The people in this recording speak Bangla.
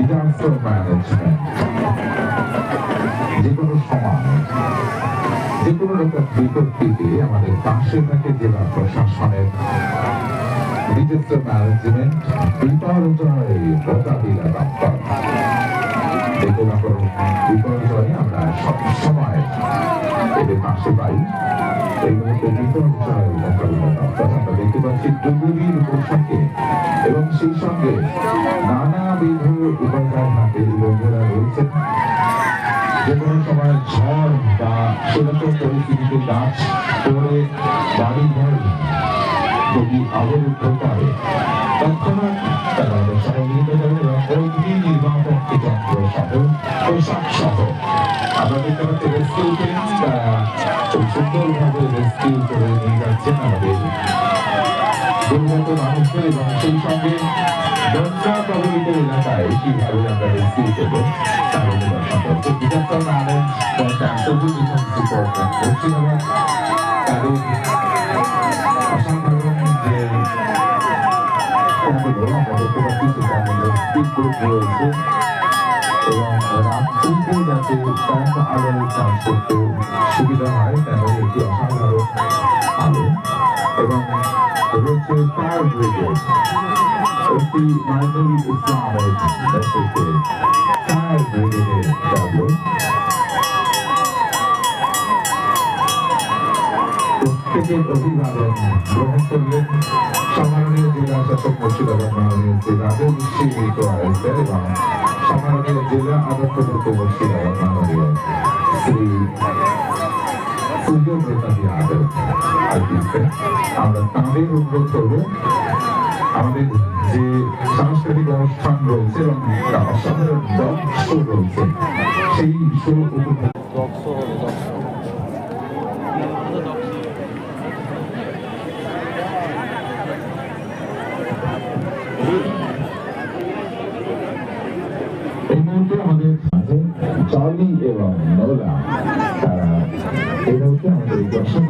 ডিজাস্টার ম্যানেজমেন্ট, যে কোনো সময় যে কোনো রকম বিপত্তিতে আমাদের পাশে থাকে জেলা প্রশাসনের ডিজাস্টার ম্যানেজমেন্ট বিপর্যয় মোকাবিলা দপ্তর। যে কোনো বিপর্যয়ে আমরা সবসময় এদের পাশে পাই। এই মুহূর্তে বিপর্যয় মোকাবিলা দপ্তর আমরা দেখতে পাচ্ছি ডুবুরির পোশাকে এবং সেই সঙ্গে নানাবিধ উপাদান হাতে বন্ধুরা রয়েছেন। যে কোনো সময় ঝড় বা সেরকম পরিস্থিতিতে গাছ পড়ে বাড়ি ঘর যদি অবরুদ্ধ করে তৎক্ষণাৎ তারা আমাদের সহযোগিতা করে এবং অগ্নি নির্বাপক যন্ত্র সহ পোশাক সহ আমরা দেখতে পাচ্ছি রেস্কিউ টিম তারা খুব সুন্দরভাবে রেস্কিউ করে নিয়ে যাচ্ছেন আমাদের দুর্গত মানুষদের এবং সেই সঙ্গে বন্যা প্রভাবিত এলাকায় কিভাবে আমরা রেস্কিউ করবো তার সম্পর্কে ডিজাস্টার ম্যানেজমেন্ট ডিপার্টমেন্ট মুর্শিদাবাদ তাদের অসাধারণ যে আমরা দেখতে পাচ্ছি সেটার মধ্যে স্পিড গ্রুপ রয়েছে এবং রাত্রিতে যাতে কম আলোয় কাজ করতে সুবিধা হয় তেমন একটি অসাধারণ আলো এবং রয়েছে ফায়ার ব্রিগেড একটি মাইনুল ইসলামের নেতৃত্বে ফায়ার ব্রিগেডের দল প্রত্যেকের অভিভাবন গ্রহণ করলেন সম্মাননীয় জেলা শাসক মুর্শিদাবাদ মাননীয় শ্রী রাজেশ মিত্র আইসের এবং সম্মাননীয় জেলা আদর্শপূর্ত মুর্শিদাবাদ মাননীয় শ্রী সূর্যব্রতা যাদব আইসের। আমরা তাঁদের অনুরোধ করব আমাদের যে সাংস্কৃতিক অনুষ্ঠান রয়েছে এবং অসাধারণ ডগ শো রয়েছে সেই শো উপভোগ এই মুহূর্তে আমাদের মাঝে জলি এবং নোলা তারা এই মুহূর্তে আমাদের দর্শক